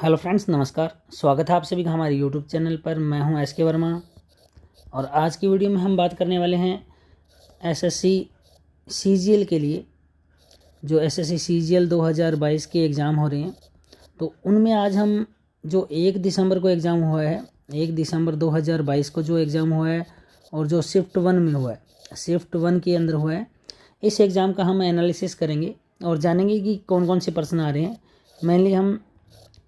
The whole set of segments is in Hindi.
हेलो फ्रेंड्स, नमस्कार। स्वागत है आप सभी का हमारे यूट्यूब चैनल पर। मैं हूं एस के वर्मा और आज की वीडियो में हम बात करने वाले हैं एसएससी सीजीएल के लिए। जो एसएससी सीजीएल 2022 के एग्ज़ाम हो रहे हैं, तो उनमें आज हम जो 1 दिसंबर को एग्ज़ाम हुआ है, 1 दिसंबर 2022 को जो एग्ज़ाम हुआ है और जो शिफ्ट 1 में हुआ है, शिफ्ट 1 के अंदर हुआ है, इस एग्ज़ाम का हम एनालिसिस करेंगे और जानेंगे कि कौन कौन से प्रश्न आ रहे हैं। मेनली हम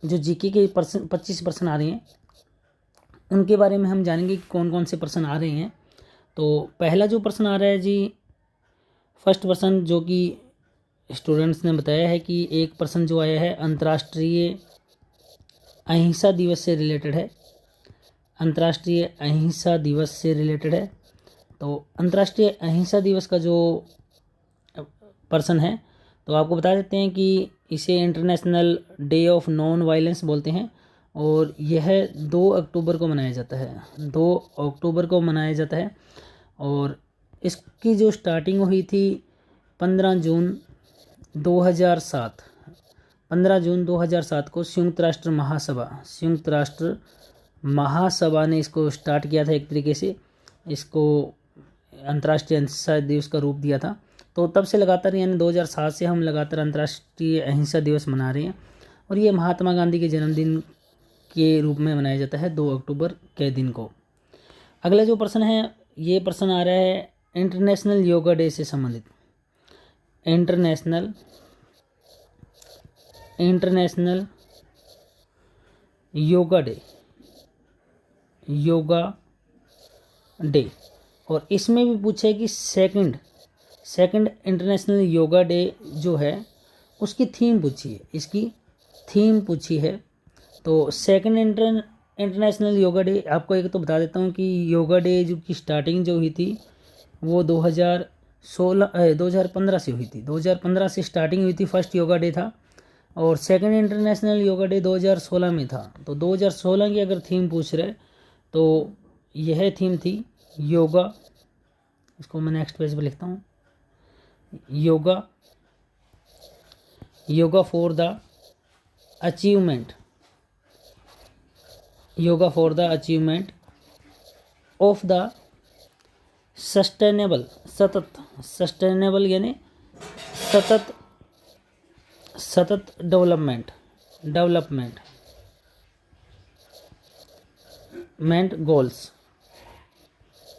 जो जीके के 25 प्रश्न आ रहे हैं उनके बारे में हम जानेंगे कि कौन कौन से प्रश्न आ रहे हैं। तो पहला जो प्रश्न आ रहा है जी, फर्स्ट प्रश्न जो कि स्टूडेंट्स ने बताया है कि एक प्रश्न जो आया है अंतर्राष्ट्रीय अहिंसा दिवस से रिलेटेड है। अंतर्राष्ट्रीय अहिंसा दिवस से रिलेटेड है। तो अंतर्राष्ट्रीय अहिंसा दिवस का जो प्रश्न है, तो आपको बता देते हैं कि इसे international day of non violence बोलते हैं और यह 2 अक्टूबर को मनाया जाता है। 2 अक्टूबर को मनाया जाता है और इसकी जो स्टार्टिंग हुई थी 15 जून 2007 15 जून 2007 को संयुक्त राष्ट्र महासभा ने इसको स्टार्ट किया था। एक तरीके से इसको अंतर्राष्ट्रीय अहिंसा दिवस का रूप दिया था। तो तब से लगातार, यानी 2007 से हम लगातार अंतर्राष्ट्रीय अहिंसा दिवस मना रहे हैं और ये महात्मा गांधी के जन्मदिन के रूप में मनाया जाता है 2 अक्टूबर के दिन को। अगला जो प्रश्न है, ये प्रश्न आ रहा है इंटरनेशनल योगा डे से संबंधित। इंटरनेशनल योगा डे और इसमें भी पूछा है कि सेकंड इंटरनेशनल योगा डे जो है उसकी थीम पूछी है, इसकी थीम पूछी है। तो सेकंड इंटरनेशनल योगा डे, आपको एक तो बता देता हूँ कि योगा डे जो की स्टार्टिंग जो हुई थी वो 2015 से हुई थी। 2015 से स्टार्टिंग हुई थी, फर्स्ट योगा डे था और सेकंड इंटरनेशनल योगा डे 2016 में था। तो 2016 की अगर थीम पूछ रहे तो यह थीम थी योगा। इसको मैं नेक्स्ट पेज पर लिखता हूँ, yoga for the achievement of the sustainable यानी सतत डेवलपमेंट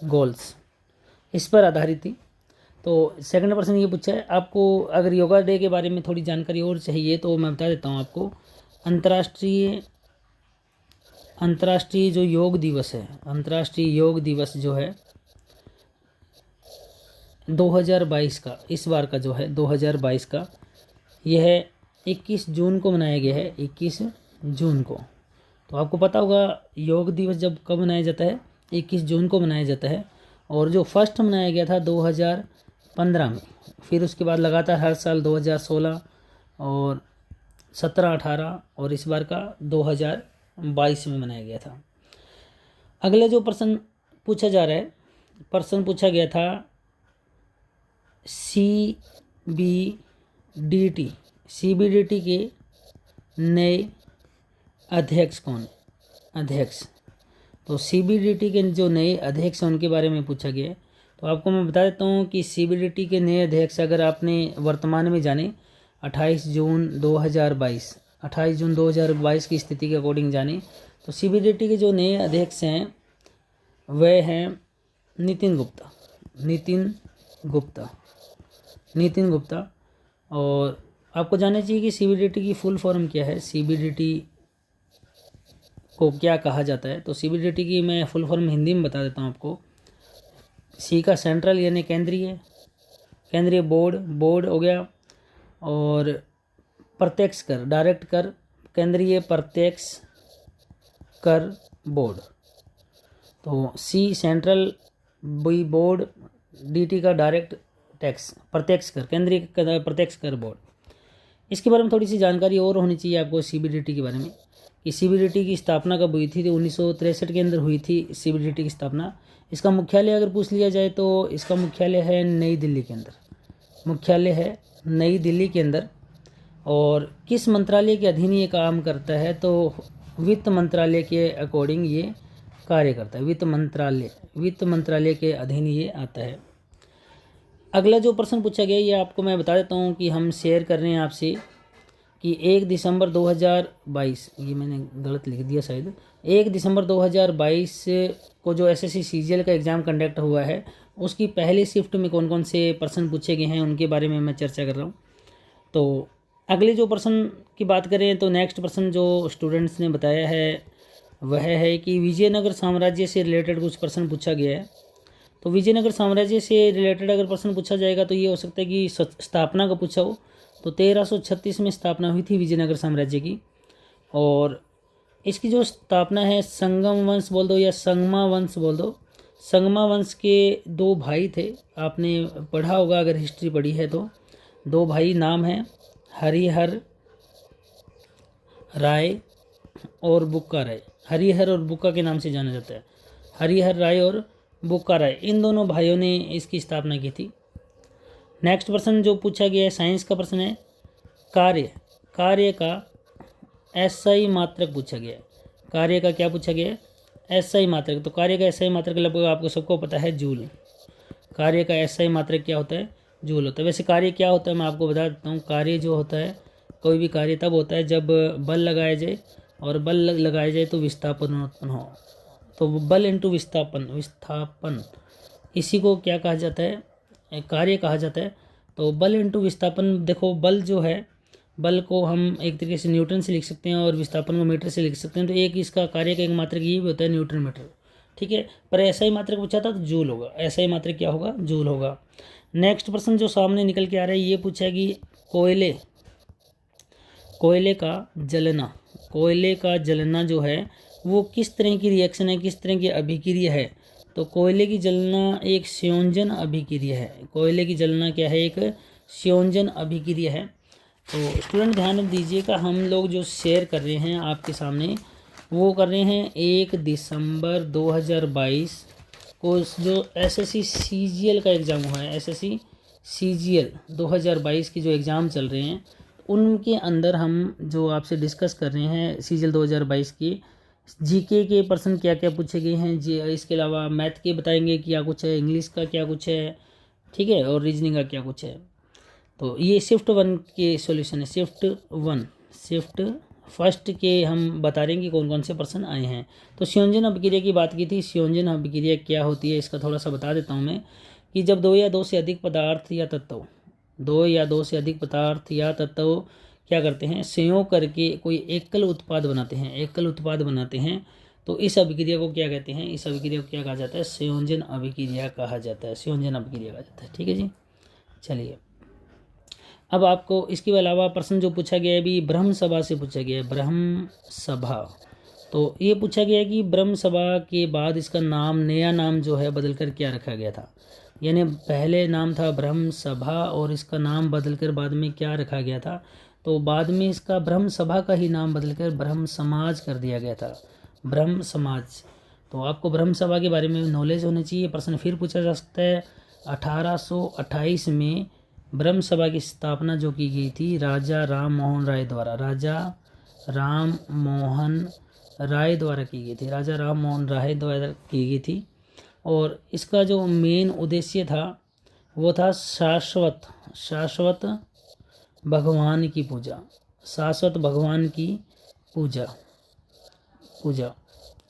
गोल्स इस पर आधारित थी। तो सेकंड पर्सन ये पूछा है। आपको अगर योगा डे के बारे में थोड़ी जानकारी और चाहिए तो मैं बता देता हूँ आपको। अंतर्राष्ट्रीय जो योग दिवस है, अंतर्राष्ट्रीय योग दिवस जो है 2022 का, इस बार का जो है 2022 का, यह 21 जून को मनाया गया है। 21 जून को। तो आपको पता होगा योग दिवस जब कब मनाया जाता है, 21 जून को मनाया जाता है। और जो फर्स्ट मनाया गया था 2015 में, फिर उसके बाद लगातार हर साल 2016 और 17, 18 और इस बार का 2022 में मनाया गया था। अगला जो प्रश्न पूछा जा रहा है, प्रश्न पूछा गया था सीबीडीटी के नए अध्यक्ष कौन है? अध्यक्ष। तो सीबीडीटी के जो नए अध्यक्ष हैं उनके बारे में पूछा गया है। तो आपको मैं बता देता हूँ कि सीबीडीटी के नए अध्यक्ष अगर आपने वर्तमान में जाने 28 जून 2022 की स्थिति के अकॉर्डिंग जाने, तो सीबीडीटी के जो नए अध्यक्ष हैं वह हैं नितिन गुप्ता। और आपको जानना चाहिए कि सीबीडीटी की फुल फॉर्म क्या है, सीबीडीटी को क्या कहा जाता है। तो सीबीडीटी की मैं फुल फॉर्म हिंदी में बता देता हूँ आपको। सी का सेंट्रल यानी केंद्रीय बोर्ड हो गया, और प्रत्यक्ष कर, डायरेक्ट कर, केंद्रीय प्रत्यक्ष कर बोर्ड। तो C central, B board, DT का डायरेक्ट टैक्स, प्रत्यक्ष कर, केंद्रीय प्रत्यक्ष कर बोर्ड। इसके बारे में थोड़ी सी जानकारी और होनी चाहिए आपको सीबीडीटी के बारे में कि सीबीडीटी की स्थापना कब हुई थी। तो 1963 के अंदर हुई थी सीबीडीटी की स्थापना। इसका मुख्यालय अगर पूछ लिया जाए तो इसका मुख्यालय है नई दिल्ली के अंदर। और किस मंत्रालय के अधीन ये काम करता है? तो वित्त मंत्रालय के अकॉर्डिंग ये कार्य करता है। वित्त मंत्रालय के अधीन ये आता है। अगला जो प्रश्न पूछा गया ये आपको मैं बता देता हूँ कि हम शेयर कर रहे हैं आपसे कि 1 दिसंबर 2022, ये मैंने गलत लिख दिया शायद, 1 दिसंबर 2022 को जो एसएससी सीजीएल का एग्ज़ाम कंडक्ट हुआ है उसकी पहली शिफ्ट में कौन कौन से प्रश्न पूछे गए हैं उनके बारे में मैं चर्चा कर रहा हूँ। तो अगले जो प्रश्न की बात करें तो नेक्स्ट प्रश्न जो स्टूडेंट्स ने बताया है वह है कि विजयनगर साम्राज्य से रिलेटेड कुछ प्रश्न पूछा गया है। तो विजयनगर साम्राज्य से रिलेटेड अगर प्रश्न पूछा जाएगा तो ये हो सकता है कि स्थापना का पूछा हो। तो 1336 में स्थापना हुई थी विजयनगर साम्राज्य की, और इसकी जो स्थापना है संगम वंश बोल दो या संगमा वंश बोल दो, संगमा वंश के 2 भाई थे, आपने पढ़ा होगा अगर हिस्ट्री पढ़ी है तो। 2 भाई नाम है हरिहर राय और बुक्का राय। हरिहर और बुक्का के नाम से जाना जाता है। हरिहर राय और बुक्का राय, इन दोनों भाइयों ने इसकी स्थापना की थी। नेक्स्ट प्रश्न जो पूछा गया है साइंस का प्रश्न है कार्य का एसआई मात्रक पूछा गया है। कार्य का क्या पूछा गया है? एसआई मात्रक। तो कार्य का एसआई मात्रक लगभग आपको सबको पता है, जूल। कार्य का एसआई मात्रक क्या होता है? जूल होता है। वैसे कार्य क्या होता है मैं आपको बता देता हूँ। कार्य जो होता है, कोई भी कार्य तब होता है जब बल लगाया जाए, और बल लगाया जाए तो विस्थापन उत्पन्न हो। तो बल इंटू विस्थापन, इसी को क्या कहा जाता है? कार्य कहा जाता है। तो बल इंटू विस्थापन, देखो बल जो है, बल को हम एक तरीके से न्यूटन से लिख सकते हैं और विस्थापन को मीटर से लिख सकते हैं। तो एक इसका कार्य का एक मात्रक ये भी होता है न्यूटन मीटर, ठीक है। पर ऐसा ही मात्रक पूछा था तो जूल होगा। ऐसा ही मात्रक क्या होगा? जूल होगा। नेक्स्ट प्रश्न जो सामने निकल के आ रहा है ये पूछा कि कोयले का जलना जो है वो किस तरह की रिएक्शन है, किस तरह की अभिक्रिया है? तो कोयले की जलना एक संयोजन अभिक्रिया है। कोयले की जलना क्या है? एक संयोजन अभिक्रिया है। तो स्टूडेंट ध्यान दीजिएगा, हम लोग जो शेयर कर रहे हैं आपके सामने वो कर रहे हैं 1 दिसंबर 2022 को जो एसएससी सीजीएल का एग्ज़ाम हुआ है, एसएससी सीजीएल 2022 की जो एग्ज़ाम चल रहे हैं उनके अंदर हम जो आपसे डिस्कस कर रहे हैं सीजीएल 2022 की जीके के प्रश्न क्या क्या पूछे गए हैं जी। इसके अलावा मैथ के बताएंगे क्या कुछ है, इंग्लिश का क्या कुछ है, ठीक है, और रीजनिंग का क्या कुछ है। तो ये शिफ्ट 1 के सॉल्यूशन है। शिफ्ट फर्स्ट के हम बता रहे हैं कि कौन कौन से प्रश्न आए हैं। तो संयोजन अभिक्रिया की बात की थी। संयोजन अभिक्रिया क्या होती है इसका थोड़ा सा बता देता हूँ मैं, कि जब 2 या 2 से अधिक पदार्थ या तत्व, 2 या 2 से अधिक पदार्थ या तत्व क्या करते हैं? संयोग करके कोई एकल उत्पाद बनाते हैं। तो इस अभिक्रिया को क्या कहते हैं? इस अभिक्रिया को क्या कहा जाता है? संयोजन अभिक्रिया कहा जाता है। ठीक है जी। चलिए, अब आपको इसके अलावा प्रश्न जो पूछा गया है अभी ब्रह्म सभा से पूछा गया है। ब्रह्म सभा, तो ये पूछा गया है कि ब्रह्म सभा के बाद इसका नाम, नया नाम जो है बदलकर क्या रखा गया था? यानी पहले नाम था ब्रह्म सभा और इसका नाम बदलकर बाद में क्या रखा गया था? तो बाद में इसका ब्रह्म सभा का ही नाम बदलकर ब्रह्म समाज कर दिया गया था। ब्रह्म समाज। तो आपको ब्रह्म सभा के बारे में नॉलेज होनी चाहिए। प्रश्न फिर पूछा जा सकता है। 1828 में ब्रह्म सभा की स्थापना जो की गई थी राजा राम मोहन राय द्वारा, की गई थी। और इसका जो मेन उद्देश्य था वो था शाश्वत भगवान की पूजा।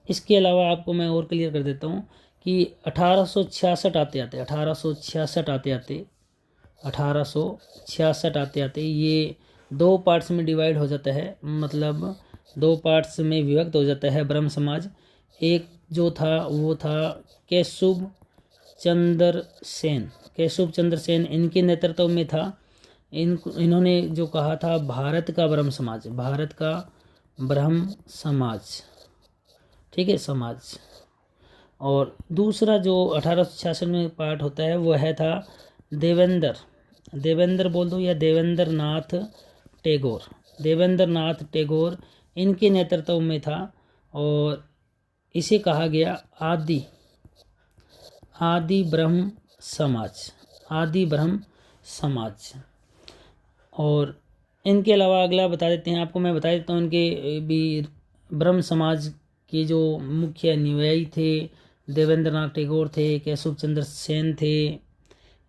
इसके अलावा आपको मैं और क्लियर कर देता हूँ कि 1866 आते आते ये 2 पार्ट्स में डिवाइड हो जाता है, मतलब 2 पार्ट्स में विभक्त हो जाता है ब्रह्म समाज। एक जो था वो था केशव चंद्र सेन, इनके नेतृत्व में था। इन्होंने जो कहा था भारत का ब्रह्म समाज, ठीक है, समाज। और दूसरा जो 1866 में पार्ट होता है वह था देवेंद्र बोल दो या देवेंद्र नाथ टैगोर, इनके नेतृत्व में था। और इसे कहा गया आदि ब्रह्म समाज। और इनके अलावा अगला बता देते हैं आपको, मैं बता देता हूँ इनके भी। ब्रह्म समाज के जो मुख्य अनुयायी थे देवेंद्र नाथ टैगोर थे, केशव चंद्र सेन थे,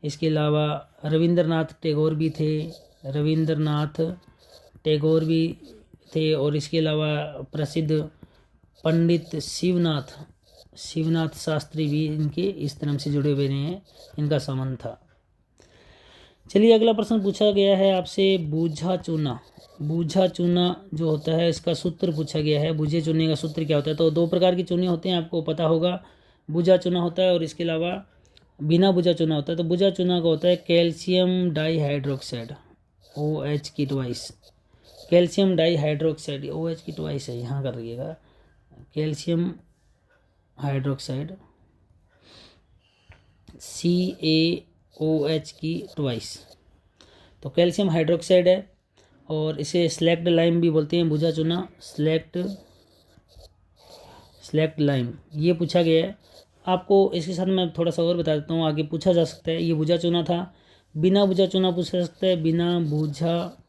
इसके अलावा रविंद्रनाथ टैगोर भी थे, रविंद्रनाथ टैगोर भी थे, और इसके अलावा प्रसिद्ध पंडित शिवनाथ शास्त्री भी इनके इस धर्म से जुड़े हुए हैं, इनका संबंध था। चलिए अगला प्रश्न पूछा गया है आपसे, बूझा चूना। बूझा चूना जो होता है इसका सूत्र पूछा गया है, बूझे चूने का सूत्र क्या होता है। तो दो प्रकार के चूने होते हैं, आपको पता होगा। बूझा चूना होता है और इसके अलावा बिना बूझा चूना होता है। तो बूझा चूना का होता है कैल्शियम डाइहाइड्रोक्साइड, OH की ट्वाइस। कैल्शियम डाइहाइड्रोक्साइड, OH की ट्वाइस है, यहाँ कर रहिएगा, कैल्शियम हाइड्रोक्साइड CaOH की ट्वाइस। तो कैल्शियम हाइड्रोक्साइड है, और इसे स्लैक्ड लाइम भी बोलते हैं, बूझा चूना, स्लैक्ड लाइम, ये पूछा गया है आपको। इसके साथ मैं थोड़ा सा और बता देता हूँ, आगे पूछा जा सकता है। ये बूझा चूना था, बिना बूझा चूना पूछा जा सकता है, बिना बूझा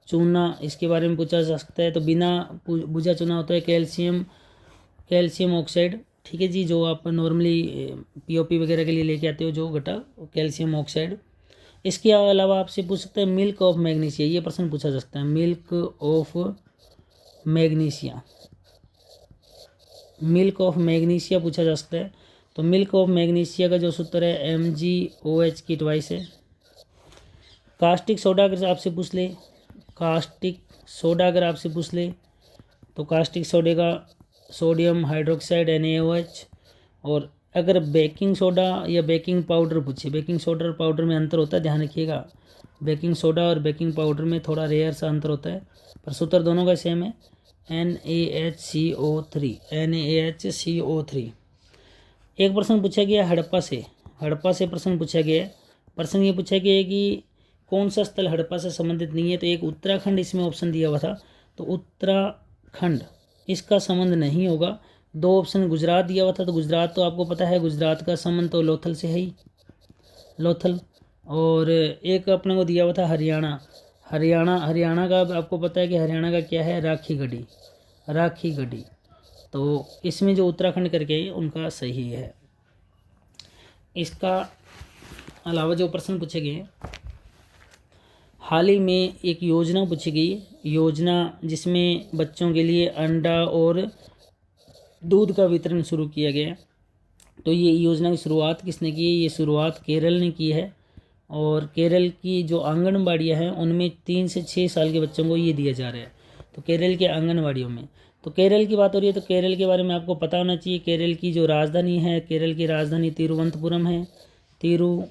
चूना इसके बारे में पूछा जा सकता है। तो बिना बूझा चूना होता है कैल्शियम ऑक्साइड, ठीक है जी, जो आप नॉर्मली POP वगैरह के लिए लेके आते हो जो घटा, कैल्शियम ऑक्साइड। इसके अलावा आपसे पूछ सकते हैं मिल्क ऑफ मैग्नीशिया, ये प्रश्न पूछा जा सकता है, milk of magnesia, milk of magnesia पूछा जा सकता है। तो मिल्क ऑफ मैग्नीशिया का जो सूत्र है MgOH की ट्वाइस है। कास्टिक सोडा अगर आपसे पूछ ले, कास्टिक सोडा अगर आपसे पूछ ले, तो कास्टिक सोडे का सोडियम हाइड्रोक्साइड NaOH। और अगर बेकिंग सोडा या बेकिंग पाउडर पूछे, बेकिंग सोडा और पाउडर में अंतर होता है, ध्यान रखिएगा। बेकिंग सोडा और बेकिंग पाउडर में थोड़ा रेयर सा अंतर होता है, पर सूत्र दोनों का सेम है, NaHCO3, NaHCO3। एक प्रश्न पूछा गया हड़प्पा से प्रश्न पूछा गया है। प्रश्न ये पूछा गया है कि कौन सा स्थल हड़प्पा से संबंधित नहीं है। तो एक उत्तराखंड इसमें ऑप्शन दिया हुआ था, तो उत्तराखंड इसका संबंध नहीं होगा। दो ऑप्शन गुजरात दिया हुआ था, तो गुजरात तो आपको पता है, गुजरात का संबंध तो लोथल से है ही, लोथल। और एक अपने को दिया हुआ था हरियाणा का आपको पता है कि हरियाणा का क्या है, राखी गढ़ी। तो इसमें जो उत्तराखंड करके है उनका सही है। इसका अलावा जो प्रश्न पूछे गए, हाल ही में एक योजना पूछी गई, योजना जिसमें बच्चों के लिए अंडा और दूध का वितरण शुरू किया गया। तो ये योजना की शुरुआत किसने की है? ये शुरुआत केरल ने की है। और केरल की जो आंगनबाड़ियाँ हैं उनमें 3 से 6 साल के बच्चों को ये दिया जा रहा है, तो केरल के आंगनबाड़ियों में। तो केरल की बात हो रही है, तो केरल के बारे में आपको पता होना चाहिए। केरल की जो राजधानी है, केरल की राजधानी तिरुवनंतपुरम है, तिरुवनंतपुरम।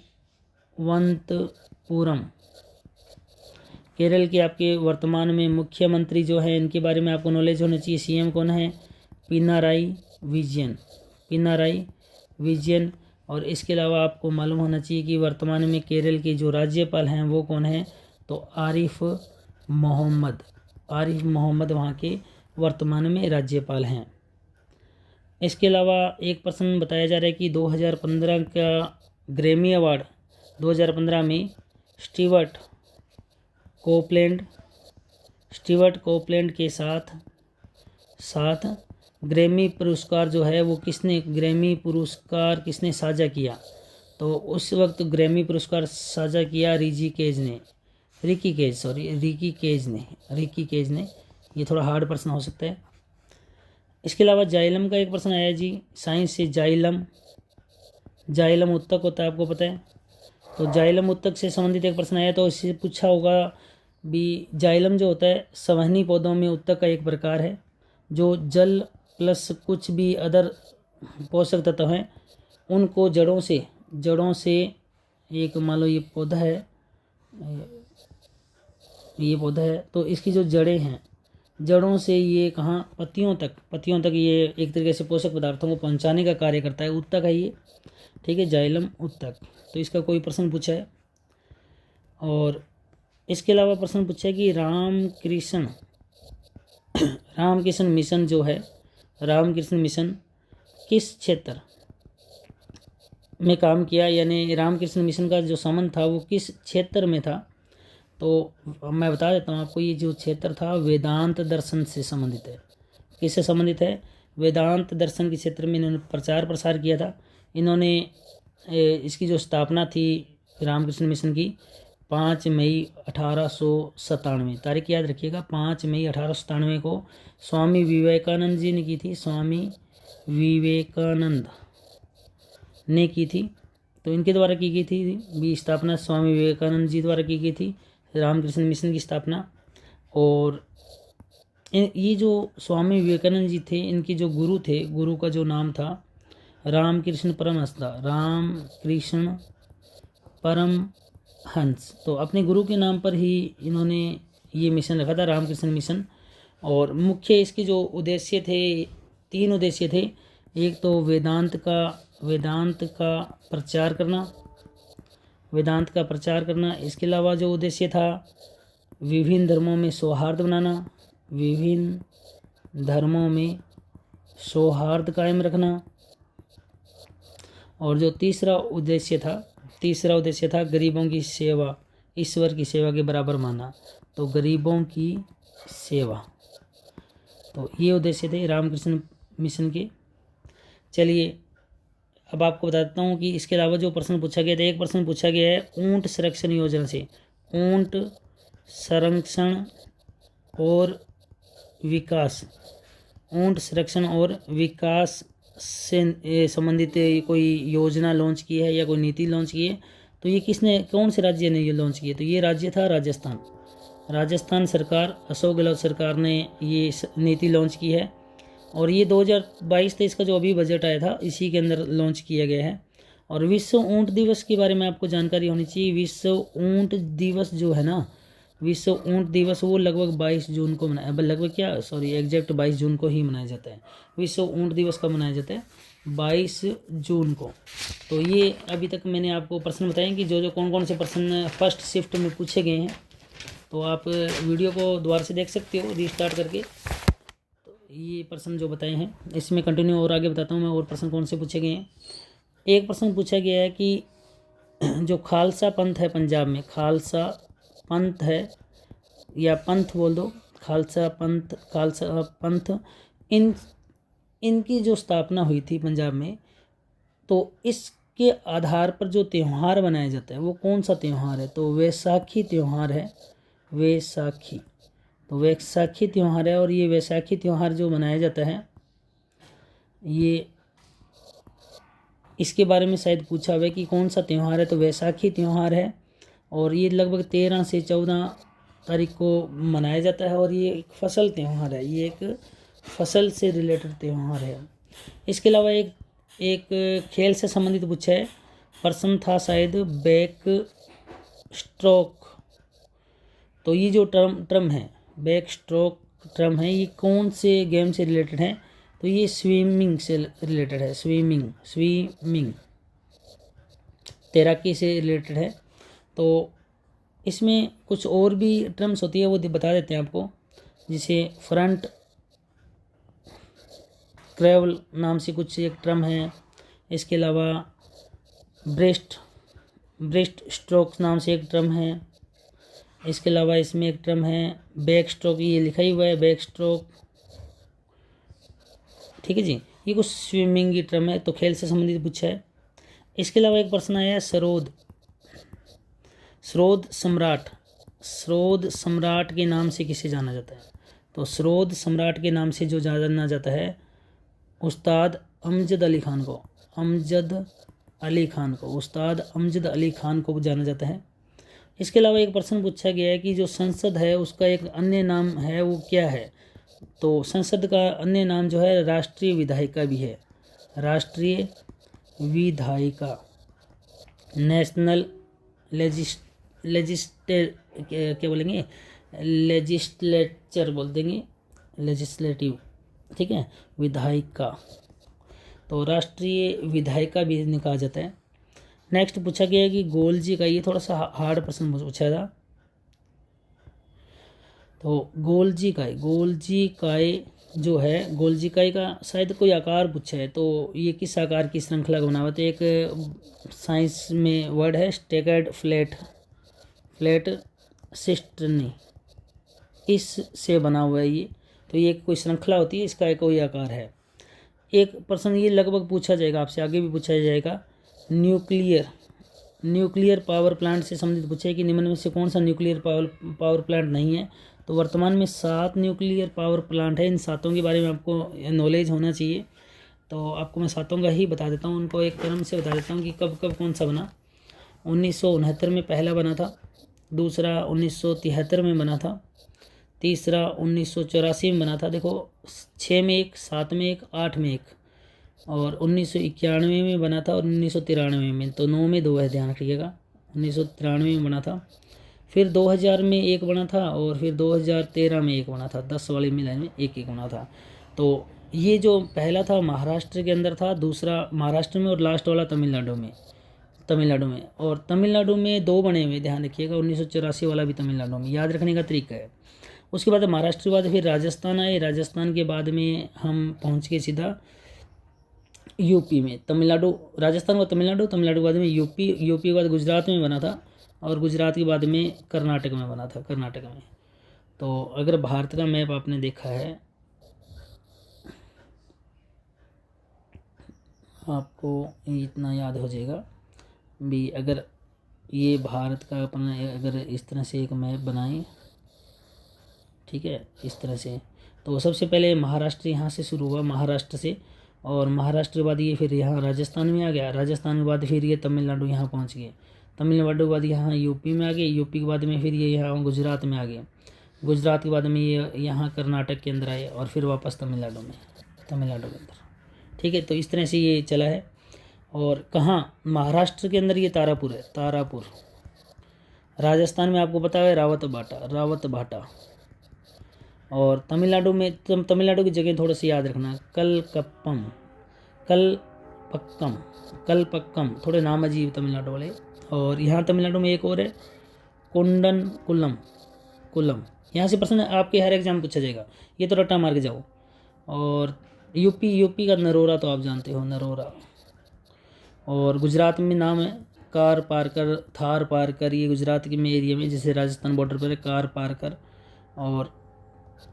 केरल के आपके वर्तमान में मुख्यमंत्री जो है, इनके बारे में आपको नॉलेज होना चाहिए। CM कौन है? पिनाराई विजयन। और इसके अलावा आपको मालूम होना चाहिए कि वर्तमान में केरल के जो राज्यपाल हैं वो कौन है? तो आरिफ मोहम्मद वहाँ के वर्तमान में राज्यपाल हैं। इसके अलावा एक प्रश्न बताया जा रहा है कि 2015 का ग्रैमी अवार्ड 2015 में स्टीवर्ट कोपलैंड के साथ ग्रैमी पुरस्कार जो है वो ग्रैमी पुरस्कार किसने साझा किया? तो उस वक्त ग्रैमी पुरस्कार साझा किया रिकी केज ने। ये थोड़ा हार्ड प्रश्न हो सकता है। इसके अलावा जाइलम का एक प्रश्न आया जी, साइंस से। जाइलम उत्तक होता है, आपको पता है। तो जाइलम उत्तक से संबंधित एक प्रश्न आया, तो इससे पूछा होगा भी, जाइलम जो होता है संवहनी पौधों में उत्तक का एक प्रकार है, जो जल प्लस कुछ भी अदर पोषक तत्व हैं उनको जड़ों से एक मान लो ये पौधा है, तो इसकी जो जड़ें हैं, जड़ों से ये कहाँ, पत्तियों तक ये एक तरीके से पोषक पदार्थों को पहुंचाने का कार्य करता है, उत्तक है ये, ठीक है, जाइलम उत्तक। तो इसका कोई प्रश्न पूछा है। और इसके अलावा प्रश्न पूछा है कि रामकृष्ण मिशन जो है, रामकृष्ण मिशन किस क्षेत्र में काम किया, यानी रामकृष्ण मिशन का जो संबंध था वो किस क्षेत्र में था? तो मैं बता देता हूँ आपको, ये जो क्षेत्र था वेदांत दर्शन से संबंधित है। किससे संबंधित है? वेदांत दर्शन के क्षेत्र में इन्होंने प्रचार प्रसार किया था। इन्होंने इसकी जो स्थापना थी रामकृष्ण मिशन की 5 मई 1897, तारीख याद रखिएगा, 5 मई 1897 को स्वामी विवेकानंद जी ने की थी। स्वामी विवेकानंद ने की थी, तो इनके द्वारा की गई थी भी स्थापना, स्वामी विवेकानंद जी द्वारा की गई थी रामकृष्ण मिशन की स्थापना। और ये जो स्वामी विवेकानंद जी थे, इनके जो गुरु थे, गुरु का जो नाम था रामकृष्ण परमहंस था, रामकृष्ण परमहंस। तो अपने गुरु के नाम पर ही इन्होंने ये मिशन रखा था, रामकृष्ण मिशन। और मुख्य इसके जो उद्देश्य थे, 3 उद्देश्य थे। एक तो वेदांत का प्रचार करना, इसके अलावा जो उद्देश्य था विभिन्न धर्मों में सौहार्द बनाना, विभिन्न धर्मों में सौहार्द कायम रखना। और जो तीसरा उद्देश्य था गरीबों की सेवा, ईश्वर की सेवा के बराबर माना, तो गरीबों की सेवा। तो ये उद्देश्य थे रामकृष्ण मिशन के। चलिए अब आपको बता देता हूँ कि इसके अलावा जो प्रश्न पूछा गया था, एक प्रश्न पूछा गया है ऊंट संरक्षण योजना से। ऊंट संरक्षण और विकास से संबंधित कोई योजना लॉन्च की है या कोई नीति लॉन्च की है, तो ये कौन से राज्य ने ये लॉन्च की है? तो ये राज्य था राजस्थान सरकार, अशोक गहलोत सरकार ने ये नीति लॉन्च की है। और ये 2022-23 का जो अभी बजट आया था, इसी के अंदर लॉन्च किया गया है। और विश्व ऊंट दिवस के बारे में आपको जानकारी होनी चाहिए। विश्व ऊंट दिवस जो है ना, विश्व ऊंट दिवस वो लगभग 22 जून को एग्जैक्ट 22 जून को ही मनाया जाता है। विश्व ऊंट दिवस कब मनाया जाता है? 22 जून को। तो ये अभी तक मैंने आपको प्रश्न बताए कि जो कौन से प्रश्न फर्स्ट शिफ्ट में पूछे गए हैं। तो आप वीडियो को दोबारा से देख सकते हो रीस्टार्ट करके। तो ये प्रश्न जो बताए हैं, इसमें कंटिन्यू और आगे बताता हूँ मैं और प्रश्न कौन से पूछे गए हैं। एक प्रश्न पूछा गया है कि जो खालसा पंथ है पंजाब में, खालसा पंथ है या पंथ बोल दो, खालसा पंथ इनकी जो स्थापना हुई थी पंजाब में, तो इसके आधार पर जो त्यौहार मनाया जाता है वो कौन सा त्यौहार है? तो वैसाखी त्यौहार है, वैसाखी। तो वैसाखी त्यौहार है। और ये वैसाखी त्यौहार जो मनाया जाता है, ये इसके बारे में शायद पूछा हुआ है कि कौन सा त्यौहार है, तो वैसाखी त्यौहार है। और ये लगभग 13 से 14 तारीख को मनाया जाता है। और ये एक फसल त्यौहार है, ये एक फसल से रिलेटेड त्यौहार है। इसके अलावा एक खेल से संबंधित पूछा है, प्रश्न था शायद बैक स्ट्रोक। तो ये जो टर्म है बैक स्ट्रोक टर्म है, ये कौन से गेम से रिलेटेड है? तो ये स्विमिंग से रिलेटेड है, स्विमिंग तैराकी से रिलेटेड है। तो इसमें कुछ और भी टर्म्स होती है, वो बता देते हैं आपको। जिसे फ्रंट क्रैवल नाम से कुछ एक टर्म है। इसके अलावा ब्रेस्ट स्ट्रोक नाम से एक टर्म है। इसके अलावा इसमें एक टर्म है बैक स्ट्रोक, ये लिखा ही हुआ है बैक स्ट्रोक, ठीक है जी। ये कुछ स्विमिंग की टर्म है, तो खेल से संबंधित पूछा है। इसके अलावा एक प्रश्न आया सरोद सम्राट के नाम से किसे जाना जाता है? तो सरोद सम्राट के नाम से जो जाना जाता है उस्ताद अमजद अली खान को, उस्ताद अमजद अली खान को जाना जाता है। इसके अलावा एक प्रश्न पूछा गया है कि जो संसद है उसका एक अन्य नाम है, वो क्या है? तो संसद का अन्य नाम जो है राष्ट्रीय विधायिका भी है, राष्ट्रीय विधायिका, नेशनल क्या बोलेंगे, लेजिस्लेचर बोल देंगे, लेजिस्लेटिव, ठीक है, विधायिका। तो राष्ट्रीय विधायिका भी इन्हें कहा जाता है। नेक्स्ट पूछा गया है कि गोल्जी का, ये थोड़ा सा हार्ड प्रश्न पूछा था। तो गोल्जी काय जो है, गोल्जी काय का शायद कोई आकार पूछा है। तो ये किस आकार की श्रृंखला का बना हुआ? तो एक साइंस में वर्ड है स्टेगर्ड फ्लैट सिस्टनी, इस से बना हुआ है ये। तो ये कोई श्रृंखला होती है, इसका एक कोई आकार है। एक प्रश्न ये लगभग पूछा जाएगा आपसे, आगे भी पूछा जाएगा, न्यूक्लियर पावर प्लांट से संबंधित पूछा है कि निम्न में से कौन सा न्यूक्लियर पावर प्लांट नहीं है। तो वर्तमान में 7 न्यूक्लियर पावर प्लांट है। इन 7 के बारे में आपको नॉलेज होना चाहिए। तो आपको मैं 7 का ही बता देता हूँ, उनको एक क्रम से बता देता हूँ कि कब कब कौन सा बना। 1969 में पहला बना था, दूसरा 1973 में बना था, तीसरा 1984 में बना था। देखो 6 में 1, 7 में 1, 8 में 1, और 1991 में बना था और 1993 में। तो 9 में 2 है, ध्यान रखिएगा। 1993 में बना था, फिर 2000 में 1 बना था, और फिर 2013 में 1 बना था। 10 वाली मिलान में 1 बना था। तो ये जो पहला था महाराष्ट्र के अंदर था, दूसरा महाराष्ट्र में, और लास्ट वाला तमिलनाडु में। और तमिलनाडु में 2 बने हुए, ध्यान रखिएगा। 1984 वाला भी तमिलनाडु में, याद रखने का तरीका है। उसके बाद महाराष्ट्र के बाद फिर राजस्थान आए। राजस्थान के बाद में हम पहुंच गए सीधा यूपी में। तमिलनाडु, राजस्थान को तमिलनाडु, तमिलनाडु के बाद में यूपी, यूपी के बाद गुजरात में बना था, और गुजरात के बाद में कर्नाटक में बना था, कर्नाटक में। तो अगर भारत का मैप आपने देखा है, आपको इतना याद हो जाएगा भी, अगर ये भारत का अपना अगर इस तरह से एक मैप बनाएं, ठीक है, इस तरह से, तो सबसे पहले महाराष्ट्र यहाँ से शुरू हुआ, महाराष्ट्र से, और महाराष्ट्र के बाद ये फिर यहाँ राजस्थान में आ गया। राजस्थान के बाद फिर ये तमिलनाडु यहाँ पहुँच गए। तमिलनाडु के बाद यहाँ यूपी में आ गए। यूपी के बाद में फिर ये यहाँ गुजरात में आ गए। गुजरात के बाद में ये यहाँ कर्नाटक के अंदर आए, और फिर वापस तमिलनाडु के अंदर, ठीक है। तो इस तरह से ये चला है। और कहाँ, महाराष्ट्र के अंदर ये तारापुर है, तारापुर। राजस्थान में आपको पता है रावत भाटा। और तमिलनाडु में, तमिलनाडु की जगह थोड़ा सी याद रखना, कलपक्कम, थोड़े नाम अजीब तमिलनाडु वाले। और यहाँ तमिलनाडु में एक और है, कुल्लम। यहाँ से प्रश्न आपके हर एग्जाम पूछा जाएगा, ये तो रट्टा मार के जाओ। और यूपी का नरोरा तो आप जानते हो, नरोरा। और गुजरात में नाम है कार पारकर, थार पारकर, ये गुजरात के में एरिया में, जैसे राजस्थान बॉर्डर पर है, कार पारकर। और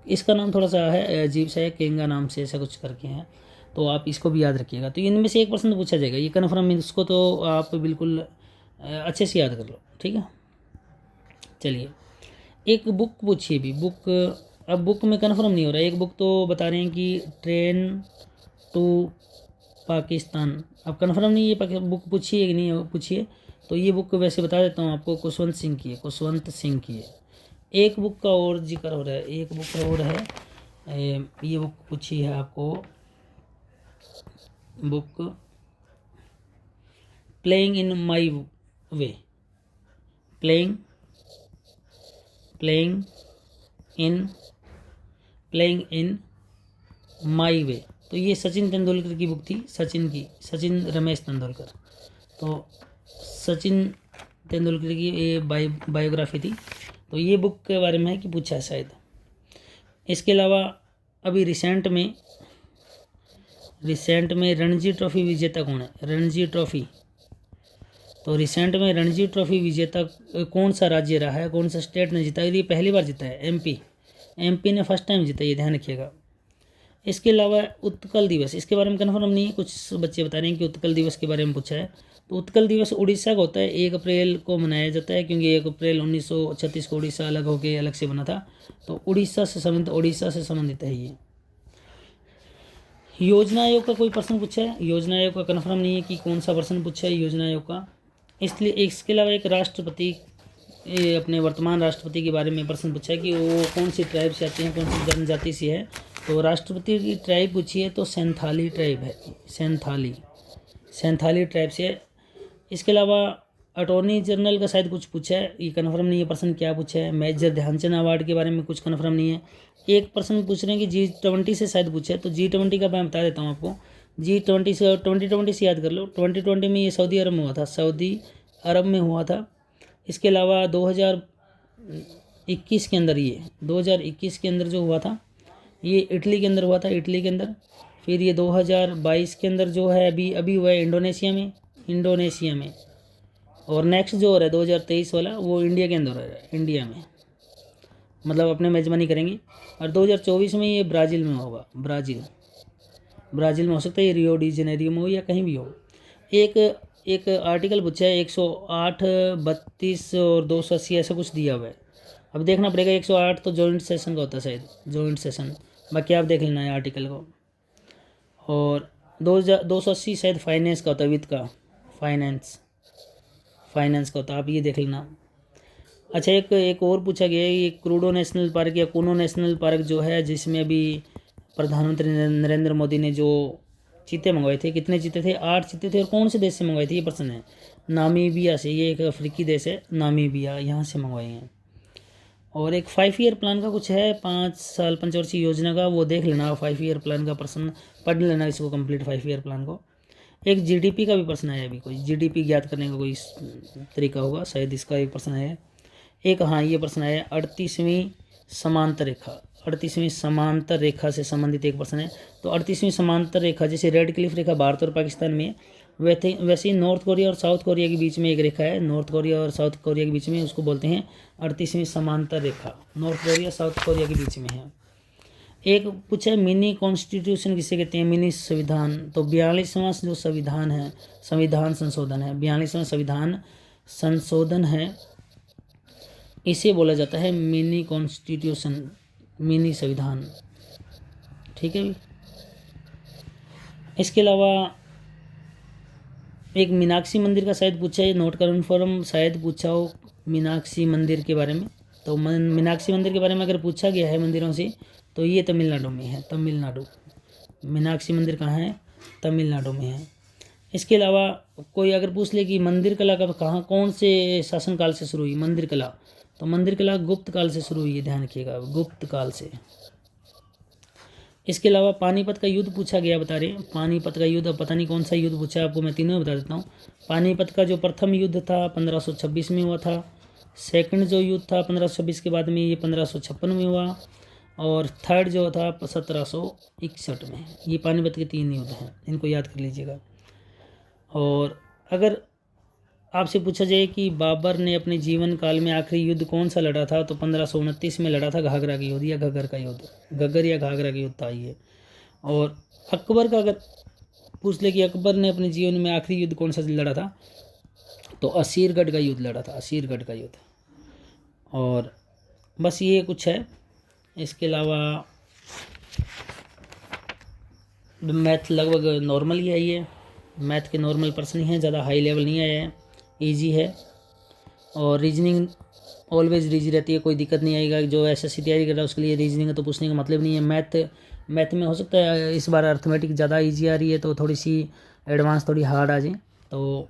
इसका नाम थोड़ा सा है अजीब सा है, केंगा नाम से ऐसा कुछ करके हैं, तो आप इसको भी याद रखिएगा। तो इनमें से एक प्रश्न पूछा जाएगा, ये कन्फर्म है, इसको तो आप बिल्कुल अच्छे से याद कर लो, ठीक है। चलिए, एक बुक पूछिए भी, बुक, अब बुक में कन्फर्म नहीं हो रहा है। एक बुक तो बता रहे हैं कि ट्रेन टू पाकिस्तान, अब कन्फर्म नहीं है बुक पूछिए कि नहीं पूछिए। तो ये बुक वैसे बता देता हूँ आपको, खुशवंत सिंह की है। एक बुक का और जिक्र हो रहा है, एक बुक और है, ये बुक पूछी है आपको, book playing in my way, playing in my way. तो ये सचिन तेंदुलकर की बुक थी, सचिन रमेश तेंदुलकर। तो सचिन तेंदुलकर की ये बायोग्राफी थी। तो ये बुक के बारे में है कि पूछा है शायद। इसके अलावा अभी रिसेंट में रणजी ट्रॉफी विजेता कौन है, रणजी ट्रॉफी। तो रिसेंट में रणजी ट्रॉफी विजेता कौन सा राज्य रहा है, कौन सा स्टेट ने जीता है? ये पहली बार जीता है, एमपी ने फर्स्ट टाइम जीता, ये ध्यान रखिएगा। इसके अलावा उत्कल दिवस, इसके बारे में कन्फर्म नहीं है, कुछ बच्चे बता रहे हैं कि उत्कल दिवस के बारे में पूछा है। तो उत्कल दिवस उड़ीसा का होता है, 1 अप्रैल को मनाया जाता है, क्योंकि 1 अप्रैल 1936 को उड़ीसा अलग से बना था। तो उड़ीसा से संबंधित है ये। योजना आयोग का कोई प्रश्न पूछा है, योजना आयोग का कन्फर्म नहीं है कि कौन सा प्रश्न पूछा है योजना आयोग का। इसलिए इसके अलावा एक राष्ट्रपति, अपने वर्तमान राष्ट्रपति के बारे में प्रश्न पूछा है कि वो कौन सी ट्राइब से आते हैं, कौन सी जनजाति से है। तो राष्ट्रपति की ट्राइब पूछी है तो सैंथाली ट्राइब है, सैंथाली ट्राइब से है। इसके अलावा अटॉर्नी जनरल का शायद कुछ पूछा है, ये कन्फर्म नहीं है प्रश्न क्या पूछा है। मेजर ध्यानचंद अवार्ड के बारे में कुछ कन्फर्म नहीं है। एक प्रश्न पूछ रहे हैं कि G20 से शायद पूछा है, तो G20 का मैं बता देता हूँ आपको। G20 से 2020 से याद कर लो। 2020 में ये सऊदी अरब में हुआ था, इसके अलावा 2021 के अंदर, ये 2021 के अंदर जो हुआ था ये इटली के अंदर हुआ था, इटली के अंदर। फिर ये 2022 के अंदर जो है अभी हुआ है इंडोनेशिया में, और नेक्स्ट जो हो रहा है 2023 वाला वो इंडिया के अंदर हो रहा है, इंडिया में, मतलब अपने मेजबानी करेंगे। और 2024 में ये ब्राज़ील में होगा, ब्राज़ील में हो सकता है, ये रियो डी जेनेरियो में हो या कहीं भी हो। एक आर्टिकल पूछा है 108, 32 और 280 ऐसा कुछ दिया हुआ है। अब देखना पड़ेगा, 108 तो जॉइंट सेशन का होता है शायद, जॉइंट सेशन, बाकी आप देख लेना है आर्टिकल को। और 280 शायद फाइनेंस का होता है, वित्त का, फाइनेंस का होता है, आप ये देख लेना। अच्छा, एक और पूछा गया है, ये क्रूडो नेशनल पार्क या कूनो नेशनल पार्क जो है, जिसमें अभी प्रधानमंत्री नरेंद्र मोदी ने जो चीते मंगवाए थे, कितने चीते थे? 8 चीते थे। और कौन से देश से मंगवाए थे ये प्रश्न है? नामीबिया से, ये एक अफ्रीकी देश है नामीबिया, यहाँ से मंगवाए हैं। और एक 5 ईयर प्लान का कुछ है, 5 साल पंचवर्षीय योजना का, वो देख लेना। 5 ईयर प्लान का प्रश्न पढ़ लेना इसको कंप्लीट, 5 ईयर प्लान को। एक जीडीपी का भी प्रश्न है, अभी कोई जीडीपी ज्ञात करने का कोई तरीका होगा शायद, इसका एक प्रश्न है। एक, हाँ, ये प्रश्न है 38वीं समांतर रेखा से संबंधित एक प्रश्न है। तो 38वीं समांतर रेखा, जैसे रेड क्लिफ रेखा भारत और पाकिस्तान में, वैसे ही नॉर्थ कोरिया और साउथ कोरिया के बीच में एक रेखा है, नॉर्थ कोरिया और साउथ कोरिया के बीच में, उसको बोलते हैं 38वीं समांतर रेखा, नॉर्थ कोरिया साउथ कोरिया के बीच में है। एक पूछा है मिनी कॉन्स्टिट्यूशन किसे कहते हैं? मिनी संविधान। तो 42वां जो संविधान है, संविधान संशोधन है, 42वां संविधान संशोधन है, इसे बोला जाता है मिनी कॉन्स्टिट्यूशन, मिनी संविधान। ठीक है। इसके अलावा एक मीनाक्षी मंदिर का शायद पूछा है, नोट कन्फर्म शायद पूछा हो मीनाक्षी मंदिर के बारे में। तो मीनाक्षी मंदिर के बारे में अगर पूछा गया है मंदिरों से, तो ये तमिलनाडु में है, तमिलनाडु। मीनाक्षी मंदिर कहाँ है? तमिलनाडु में है। इसके अलावा कोई अगर पूछ ले कि मंदिर कला का कहाँ, कौन से शासनकाल से शुरू हुई मंदिर कला, तो मंदिर कला गुप्त काल से शुरू हुई है, ध्यान रखिएगा, गुप्त काल से। इसके अलावा पानीपत का युद्ध पूछा गया, बता रहे हैं पानीपत का युद्ध। अब पता नहीं कौन सा युद्ध पूछा है आपको, मैं तीनों बता देता हूँ। पानीपत का जो प्रथम युद्ध था 1526 में हुआ था, सेकंड जो युद्ध था 1526 के बाद में ये 1556 में हुआ, और थर्ड जो था 1761 में। ये पानीपत के 3 युद्ध हैं, इनको याद कर लीजिएगा। और अगर आपसे पूछा जाए कि बाबर ने अपने जीवन काल में आखिरी युद्ध कौन सा लड़ा था, तो 1529 में लड़ा था घाघरा का युद्ध या घग्गर का युद्ध, घग्गर या घाघरा का युद्ध था ये। और अकबर का अगर पूछ ले कि अकबर ने अपने जीवन में आखिरी युद्ध कौन सा लड़ा था, तो असीरगढ़ का युद्ध लड़ा था, असीरगढ़ का युद्ध। और बस ये कुछ है। इसके अलावा मैथ लगभग नॉर्मल ही है, ये मैथ के नॉर्मल प्रश्न ही हैं, ज़्यादा हाई लेवल नहीं आया है, इजी है। और रीजनिंग ऑलवेज रीजी रहती है, कोई दिक्कत नहीं आएगा। जो एसएससी तैयारी कर रहा है उसके लिए रीजनिंग है तो पूछने का मतलब नहीं है। मैथ में हो सकता है इस बार अर्थमेटिक ज़्यादा इजी आ रही है, तो थोड़ी सी एडवांस थोड़ी हार्ड आ जाए। तो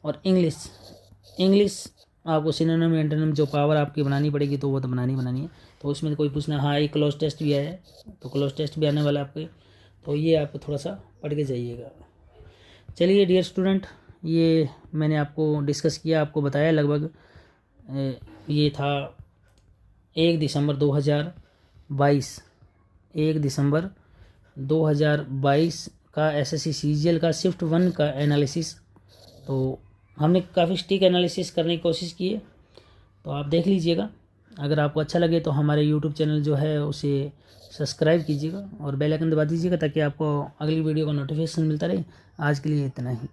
और इंग्लिश आपको सिनोनिम एंटोनिम जो पावर आपकी बनानी पड़ेगी, तो वो तो बनानी है। तो उसमें कोई पूछना, हाँ एक क्लोज टेस्ट भी आया है, तो क्लोज टेस्ट भी आने वाला है आपके, तो ये आप थोड़ा सा पढ़ के जाइएगा। चलिए डियर स्टूडेंट, ये मैंने आपको डिस्कस किया, आपको बताया लगभग। ये था 1 दिसंबर 2022, 1 दिसंबर 2022 का एसएससी सीजीएल का शिफ्ट 1 का एनालिसिस। तो हमने काफ़ी स्टिक एनालिसिस करने की कोशिश की है, तो आप देख लीजिएगा। अगर आपको अच्छा लगे तो हमारे यूट्यूब चैनल जो है उसे सब्सक्राइब कीजिएगा और बेल आइकन दबा दीजिएगा, ताकि आपको अगली वीडियो का नोटिफिकेशन मिलता रहे। आज के लिए इतना ही।